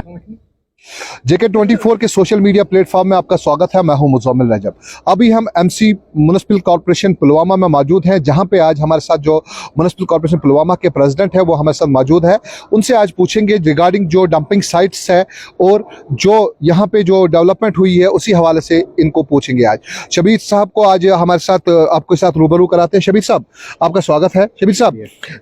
JK24 के social media platform में आपका स्वागत है। मैं हूं मुज़म्मिल रजब। अभी हम MC म्युनिसिपल कॉर्पोरेशन पुलवामा में मौजूद हैं, जहां पे आज हमारे साथ जो म्युनिसिपल कॉर्पोरेशन पुलवामा के प्रेसिडेंट है वो हमारे साथ मौजूद है। उनसे आज पूछेंगे रिगार्डिंग जो डंपिंग साइट्स है और जो यहाँ पे जो डेवलपमेंट हुई है उसी हवाले से इनको पूछेंगे। आज शबीर साहब को आज हमारे साथ आपके साथ रूबरू कराते हैं। शबीर साहब, आपका स्वागत है। शबीर साहब,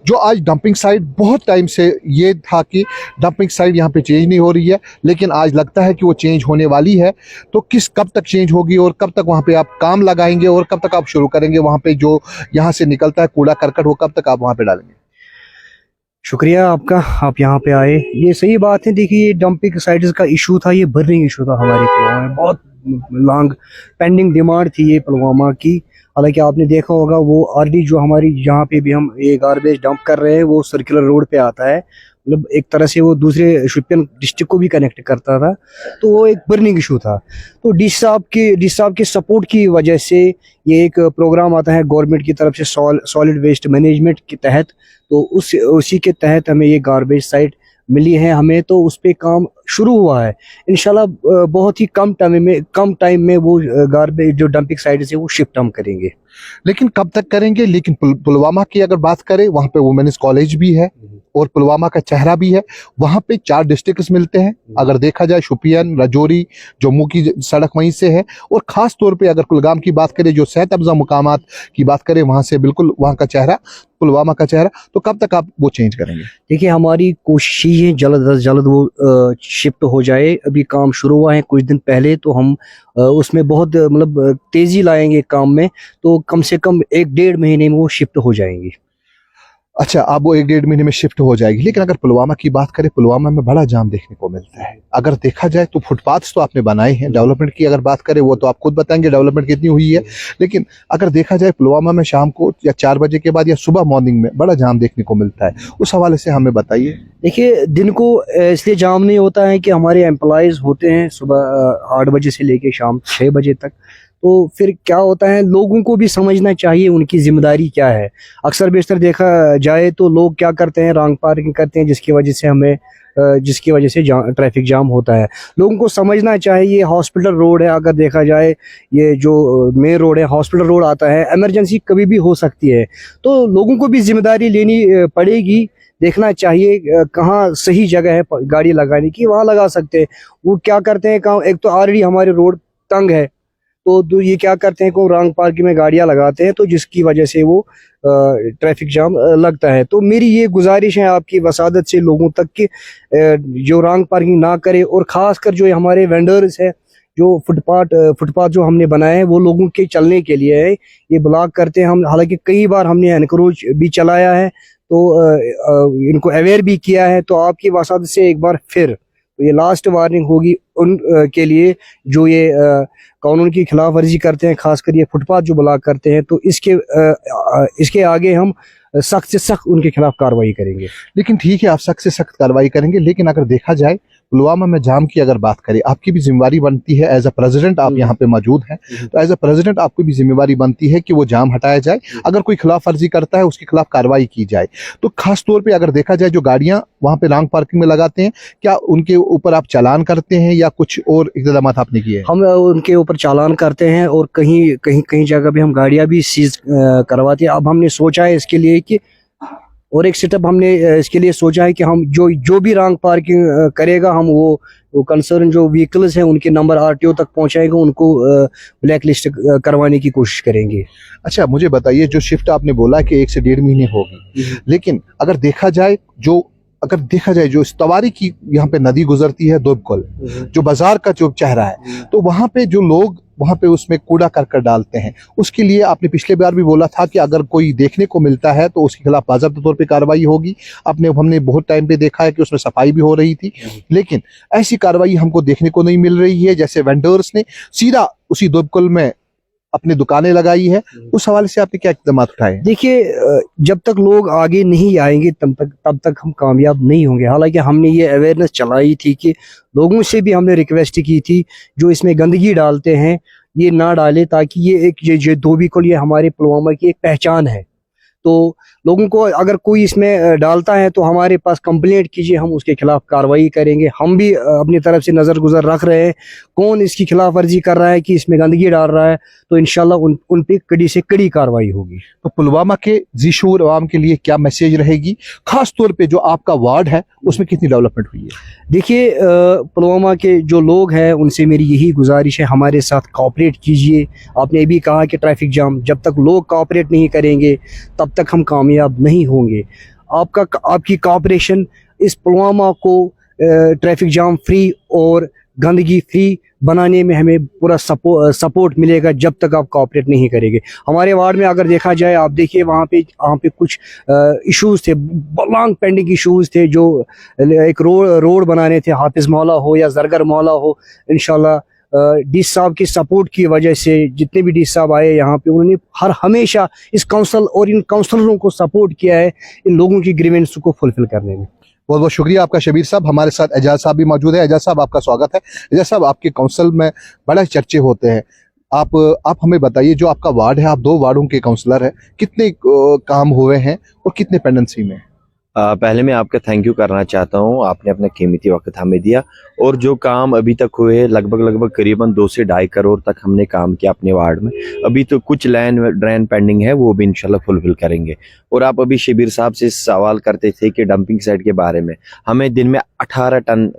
जो आज डंपिंग साइट, बहुत टाइम से ये था कि डंपिंग साइट यहाँ पे चेंज नहीं हो रही है, लेकिन आज लगता है कि वो चेंज होने वाली है। तो कब तक चेंज होगी और कब तक वहाँ पे आप काम लगाएंगे और कब तक आप शुरू करेंगे? वहाँ पे जो यहाँ से निकलता है कूड़ा करकट, वो कब तक आप वहाँ पे डालेंगे? शुक्रिया आपका, आप यहाँ पे आए। ये सही बात है। देखिए, ये डंपिंग साइट्स का इशू था, ये बर्निंग इशू था हमारे पुलवामा में। बहुत लॉन्ग पेंडिंग डिमांड थी ये पुलवामा की। हालांकि आपने देखा होगा वो आरडी जो हमारी जहाँ पे भी हम ये गार्बेज डंप कर रहे हैं वो सर्कुलर रोड पे आता है, मतलब एक तरह से वो दूसरे शोपियान डिस्ट्रिक्ट को भी कनेक्ट करता था। तो वो एक बर्निंग इशू था। तो डी साहब के सपोर्ट की वजह से ये एक प्रोग्राम आता है गवर्नमेंट की तरफ से सॉलिड वेस्ट मैनेजमेंट के तहत। तो उसी के तहत हमें ये गार्बेज साइट मिली है हमें, तो उस पे काम शुरू हुआ है। इंशाल्लाह बहुत ही कम टाइम में वो गार्बेज जो डंपिंग साइट है वो शिफ्ट हम करेंगे। लेकिन कब तक करेंगे? लेकिन पुलवामा की अगर बात करें, वहाँ पे वुमेन्स कॉलेज भी है और पुलवामा का चेहरा भी है। वहाँ पे 4 डिस्ट्रिक्ट्स मिलते हैं। अगर देखा जाए शोपियान, राजौरी, जम्मू की सड़क वहीं से है। और ख़ास तौर पे अगर कुलगाम की बात करें, जो सेहत अफजा मुकामात की बात करें, वहाँ से बिल्कुल वहाँ का चेहरा, पुलवामा का चेहरा। तो कब तक आप वो चेंज करेंगे? देखिए, हमारी कोशिश ही है जल्द अज जल्द वो शिफ्ट हो जाए। अभी काम शुरू हुआ है कुछ दिन पहले, तो हम उसमें बहुत मतलब तेज़ी लाएंगे काम में। तो कम से कम 1-1.5 महीने में वो शिफ्ट हो जाएंगी। अच्छा, आप वो 1-1.5 महीने में शिफ्ट हो जाएगी। लेकिन अगर पुलवामा की बात करें, पुलवामा में बड़ा जाम देखने को मिलता है। अगर देखा जाए तो फुटपाथ्स तो आपने बनाए हैं। डेवलपमेंट की अगर बात करें, वो तो आप खुद बताएंगे डेवलपमेंट कितनी हुई है। लेकिन अगर देखा जाए पुलवामा में शाम को या 4 बजे के बाद या सुबह मॉर्निंग में बड़ा जाम देखने को मिलता है। उस हवाले से हमें बताइए। देखिए, दिन को इसलिए जाम नहीं होता है कि हमारे एम्प्लॉयज़ होते हैं सुबह 8 बजे से लेके शाम 6 बजे तक। तो फिर क्या होता है, लोगों को भी समझना चाहिए उनकी जिम्मेदारी क्या है। अक्सर बेशतर देखा जाए तो लोग क्या करते हैं, रॉन्ग पार्किंग करते हैं, जिसकी वजह से ट्रैफिक जाम होता है। लोगों को समझना चाहिए ये हॉस्पिटल रोड है। अगर देखा जाए, ये जो मेन रोड है, हॉस्पिटल रोड आता है, इमरजेंसी कभी भी हो सकती है। तो लोगों को भी जिम्मेदारी लेनी पड़ेगी। देखना चाहिए कहाँ सही जगह है गाड़ी लगाने की, वहाँ लगा सकते हैं। वो क्या करते हैं, एक तो ऑलरेडी हमारे रोड तंग है, तो ये क्या करते हैं, को रॉन्ग पार्किंग में गाड़ियां लगाते हैं, तो जिसकी वजह से वो ट्रैफिक जाम लगता है। तो मेरी ये गुजारिश है आपकी वसादत से लोगों तक कि जो रॉन्ग पार्किंग ना करे। और ख़ासकर जो हमारे वेंडर्स है, जो फुटपाथ जो हमने बनाए हैं वो लोगों के चलने के लिए है, ये ब्लॉक करते हैं हम। हालांकि कई बार हमने एनक्रोच भी चलाया है, तो इनको अवेयर भी किया है। तो आपकी वसादत से एक बार फिर तो ये लास्ट वार्निंग होगी उन के लिए जो ये कानून की खिलाफ वर्जी करते हैं, खासकर ये फुटपाथ जो ब्लॉक करते हैं। तो इसके आगे हम सख्त से सख्त उनके खिलाफ कार्रवाई करेंगे। लेकिन ठीक है, आप सख्त से सख्त कार्रवाई करेंगे। लेकिन अगर देखा जाए पुलवामा में जाम की अगर बात करें, आपकी भी जिम्मेवारी बनती है। एज अ प्रेसिडेंट आप यहाँ पे मौजूद हैं, तो एज अ प्रेसिडेंट आपकी भी जिम्मेवारी बनती है कि वो जाम हटाया जाए। अगर कोई खिलाफ वर्जी करता है उसके खिलाफ कार्रवाई की जाए। तो खास तौर पे अगर देखा जाए, जो गाड़ियां वहाँ पे रॉन्ग पार्किंग में लगाते हैं, क्या उनके ऊपर आप चालान करते हैं या कुछ और इक़दाम आपने किए हैं? हम उनके ऊपर चालान करते हैं और कहीं जगह भी हम गाड़ियां भी सीज करवाते हैं। अब हमने सोचा है इसके लिए कि और एक सेटअप हमने इसके लिए सोचा है कि हम जो भी रॉन्ग पार्किंग करेगा, हम वो कंसर्न जो व्हीकल्स हैं उनके नंबर RTO तक पहुंचाएंगे, उनको ब्लैक लिस्ट करवाने की कोशिश करेंगे। अच्छा, मुझे बताइए, जो शिफ्ट आपने बोला कि 1 से 1.5 महीने होगी, लेकिन अगर देखा जाए जो तवारी की यहाँ पे नदी गुजरती है, दोबकुल, जो बाजार का जो चेहरा है, तो वहाँ पे जो लोग वहाँ पे उसमें कूड़ा करकट डालते हैं, उसके लिए आपने पिछले बार भी बोला था कि अगर कोई देखने को मिलता है तो उसके खिलाफ बाज़ाब्ता तौर पे कार्रवाई होगी। हमने बहुत टाइम पे देखा है कि उसमें सफाई भी हो रही थी, लेकिन ऐसी कार्रवाई हमको देखने को नहीं मिल रही है। जैसे वेंडर्स ने सीधा उसी दोबकुल में अपनी दुकानें लगाई है। उस हवाले से आपने क्या इक़दाम उठाए? देखिए, जब तक लोग आगे नहीं आएंगे तब तक हम कामयाब नहीं होंगे। हालांकि हमने ये अवेयरनेस चलाई थी कि लोगों से भी हमने रिक्वेस्ट की थी, जो इसमें गंदगी डालते हैं ये ना डालें, ताकि ये धोबी को लिए हमारे पुलवामा की एक पहचान है। तो लोगों को अगर कोई इसमें डालता है तो हमारे पास कंप्लेंट कीजिए, हम उसके खिलाफ कार्रवाई करेंगे। हम भी अपनी तरफ से नज़र गुजर रख रहे हैं कौन इसकी खिलाफ वर्जी कर रहा है कि इसमें गंदगी डाल रहा है, तो इंशाल्लाह उन पे कड़ी से कड़ी कार्रवाई होगी। तो पुलवामा के ज़ीशूर अवाम के लिए क्या मैसेज रहेगी, खास तौर पे जो आपका वार्ड है उसमें कितनी डेवलपमेंट हुई है? देखिए, पुलवामा के जो लोग हैं उनसे मेरी यही गुजारिश है, हमारे साथ कोऑपरेट कीजिए। आपने भी कहा कि ट्रैफिक जाम, जब तक लोग कोऑपरेट नहीं करेंगे तब तक हम कामयाब नहीं होंगे। आपकी कोऑपरेशन इस पुलवामा को ट्रैफिक जाम फ्री और गंदगी फ्री बनाने में हमें पूरा सपोर्ट मिलेगा जब तक आप कोऑपरेट नहीं करेंगे। हमारे वार्ड में अगर देखा जाए, आप देखिए वहाँ पे कुछ इश्यूज़ थे, लॉन्ग पेंडिंग इश्यूज़ थे, जो एक रोड बनाने थे, हाफिज मोहल्ला हो या जरगर मोहल्ला हो। इंशाल्लाह डी साहब की सपोर्ट की वजह से जितने भी डी साहब आए यहाँ पे, उन्होंने हमेशा इस काउंसिल और इन काउंसलरों को सपोर्ट किया है इन लोगों की ग्रीवेंस को फुलफिल करने में। बहुत बहुत शुक्रिया आपका शबीर साहब। हमारे साथ एजाज साहब भी मौजूद है। एजाज साहब, आपका स्वागत है। एजाज साहब, आपके काउंसिल में बड़े चर्चे होते हैं, आप हमें बताइए, जो आपका वार्ड है, आप 2 वार्डों के काउंसलर हैं, कितने काम हुए हैं और कितने पेंडेंसी में? पहले मैं आपका थैंक यू करना चाहता हूँ, आपने अपना कीमती वक्त हमें दिया। और जो काम अभी तक हुए हैं, लगभग करीबन 2 से 2.5 करोड़ तक हमने काम किया अपने वार्ड में। अभी तो कुछ लैंड ड्रेन पेंडिंग है, वो भी इंशाल्लाह फुलफिल करेंगे। और आप अभी शबीर साहब से सवाल करते थे कि डंपिंग साइट के बारे में, हमें दिन में 18 टन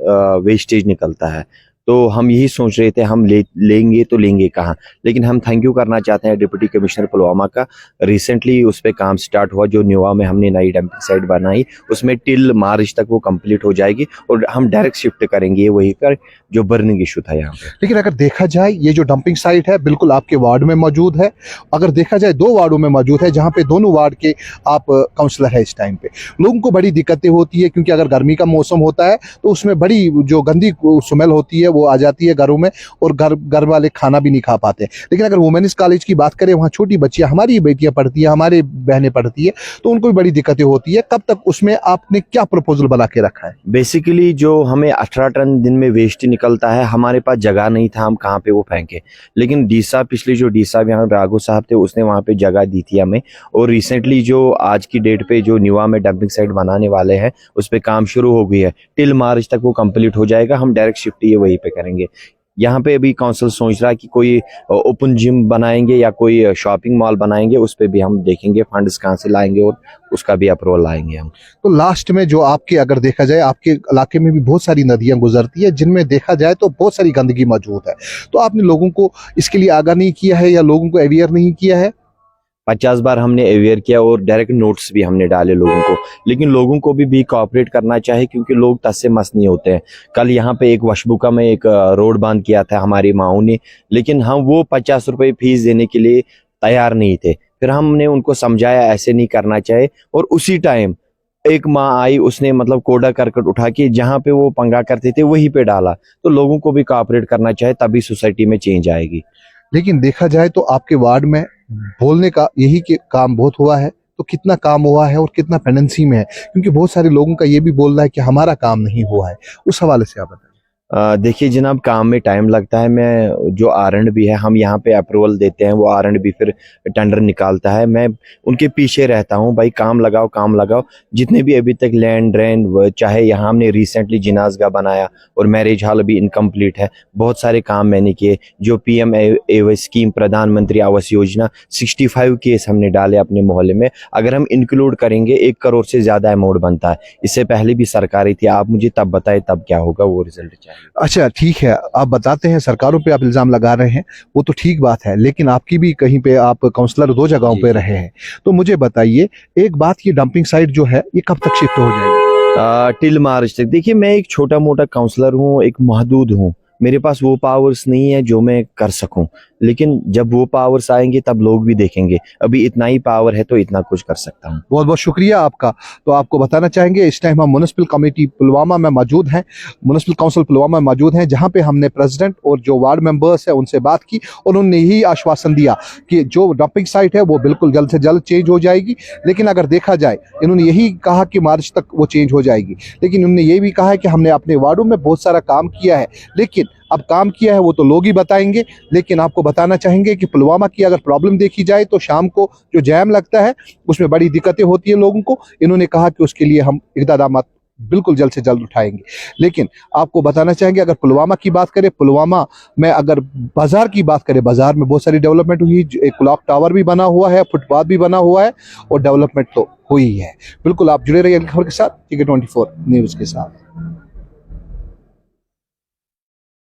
वेस्टेज निकलता है। तो हम यही सोच रहे थे हम लेंगे तो लेंगे कहाँ। लेकिन हम थैंक यू करना चाहते हैं डिप्टी कमिश्नर पुलवामा का। रिसेंटली उस पर काम स्टार्ट हुआ, जो न्यूआ में हमने नई डंपिंग साइट बनाई, उसमें टिल मार्च तक वो कंप्लीट हो जाएगी और हम डायरेक्ट शिफ्ट करेंगे वहीं पर जो बर्निंग इशू था यहाँ पे। लेकिन अगर देखा जाए, ये जो डंपिंग साइट है बिल्कुल आपके वार्ड में मौजूद है। अगर देखा जाए 2 वार्डों में मौजूद है, जहाँ पे दोनों वार्ड के आप काउंसलर है। इस टाइम पे लोगों को बड़ी दिक्कतें होती है, क्योंकि अगर गर्मी का मौसम होता है तो उसमें बड़ी जो गंदी स्मेल होती है वो आ जाती है घरों में, और घर वाले खाना भी नहीं खा पाते। लेकिन अगर वुमेन्स कॉलेज की बात करें, वहाँ छोटी बच्चियां, हमारी बेटियां पढ़ती है, हमारे बहनें पढ़ती है, तो उनको भी बड़ी दिक्कतें होती है। कब तक उसमें आपने क्या प्रपोजल बना के रखा है? बेसिकली जो हमें 18 टन दिन में वेस्ट निकलता है, हमारे पास जगह नहीं था, हम कहाँ पे वो फेंके। लेकिन डी साहब, पिछले जो डी साहब यहाँ राघव साहब थे, उसने वहाँ पे जगह दी थी हमें। और रिसेंटली जो आज की डेट पे जो न्यूआ में डंपिंग साइट बनाने वाले हैं, उस पर काम शुरू हो गई है। टिल मार्च तक वो कंप्लीट हो जाएगा, हम डायरेक्ट शिफ्ट ये वहीं पे करेंगे। यहाँ पे अभी काउंसिल सोच रहा है कि कोई ओपन जिम बनाएंगे या कोई शॉपिंग मॉल बनाएंगे, उस पे भी हम देखेंगे फंड्स कहाँ से लाएंगे और उसका भी अप्रूवल लाएंगे हम। तो लास्ट में जो आपके, अगर देखा जाए, आपके इलाके में भी बहुत सारी नदियां गुजरती है, जिनमें देखा जाए तो बहुत सारी गंदगी मौजूद है। तो आपने लोगों को इसके लिए आगाह नहीं किया है या लोगों को अवेयर नहीं किया है? 50 बार हमने अवेयर किया और डायरेक्ट नोट्स भी हमने डाले लोगों को। लेकिन लोगों को भी कोऑपरेट करना चाहिए, क्योंकि लोग तस से मस नहीं होते हैं। कल यहाँ पे एक वशबुका में एक रोड बांध किया था हमारी माओ ने, लेकिन हम वो 50 रुपए फीस देने के लिए तैयार नहीं थे। फिर हमने उनको समझाया ऐसे नहीं करना चाहिए, और उसी टाइम एक माँ आई, उसने मतलब कूड़ा करकट उठा के जहाँ पे वो पंगा करते थे वहीं पे डाला। तो लोगों को भी कोऑपरेट करना चाहिए, तभी सोसाइटी में चेंज आएगी। लेकिन देखा जाए तो आपके वार्ड में बोलने का यही कि काम बहुत हुआ है, तो कितना काम हुआ है और कितना पेंडेंसी में है? क्योंकि बहुत सारे लोगों का ये भी बोलना है कि हमारा काम नहीं हुआ है। उस हवाले से आप बताइए। देखिए जनाब, काम में टाइम लगता है। मैं जो R&B है, हम यहाँ पे अप्रूवल देते हैं, वो R&B फिर टेंडर निकालता है। मैं उनके पीछे रहता हूँ, भाई काम लगाओ काम लगाओ। जितने भी अभी तक लैंड ड्रेन, चाहे यहाँ हमने रिसेंटली जिनाजगा बनाया और मैरिज हॉल अभी इनकम्प्लीट है, बहुत सारे काम मैंने किए। जो PM स्कीम, प्रधानमंत्री आवास योजना, 65 केस हमने डाले अपने मोहल्ले में। अगर हम इंक्लूड करेंगे 1 करोड़ से ज़्यादा अमाउंट बनता है। इससे पहले भी सरकारी थी, आप मुझे तब बताए तब क्या होगा, वो रिजल्ट चाहिए। अच्छा ठीक है, आप बताते हैं सरकारों पे आप इल्जाम लगा रहे हैं, वो तो ठीक बात है, लेकिन आपकी भी कहीं पे, आप काउंसलर 2 जगहों पे रहे हैं। तो मुझे बताइए एक बात, ये डंपिंग साइट जो है ये कब तक शिफ्ट हो जाएगी? टिल मार्च तक। देखिए मैं एक छोटा मोटा काउंसलर हूँ, एक महदूद हूँ, मेरे पास वो पावर्स नहीं है जो मैं कर सकूं। लेकिन जब वो पावर्स आएंगे तब लोग भी देखेंगे, अभी इतना ही पावर है तो इतना कुछ कर सकता हूं। बहुत बहुत शुक्रिया आपका। तो आपको बताना चाहेंगे, इस टाइम हम म्युनिसिपल कमेटी पुलवामा में मौजूद हैं, म्युनिसिपल काउंसिल पुलवामा में मौजूद हैं, जहां पे हमने प्रेसिडेंट और जो वार्ड मेंबर्स हैं उनसे बात की, और उन्होंने यही आश्वासन दिया कि जो डंपिंग साइट है वो बिल्कुल जल्द से जल्द चेंज हो जाएगी। लेकिन अगर देखा जाए, इन्होंने यही कहा कि मार्च तक वो चेंज हो जाएगी, लेकिन उन्होंने ये भी कहा है कि हमने अपने वार्डों में बहुत सारा काम किया है, लेकिन अब काम किया है वो तो लोग ही बताएंगे, लेकिन आपको बताना चाहेंगे कि पुलवामा की अगर प्रॉब्लम देखी जाए तो शाम को जो जैम लगता है उसमें बड़ी दिक्कतें होती है लोगों को। इन्होंने कहा कि उसके लिए हम इक़दाम बिल्कुल जल्द से जल्द उठाएंगे। लेकिन आपको बताना चाहेंगे अगर पुलवामा की बात करें, पुलवामा में अगर बाजार की बात करें, बाजार में बहुत सारी डेवलपमेंट हुई। एक क्लॉक टावर भी बना हुआ है, फुटपाथ भी बना हुआ है और डेवलपमेंट तो हुई है। बिल्कुल आप जुड़े रहिए खबर के साथ, TK24 न्यूज़ के साथ।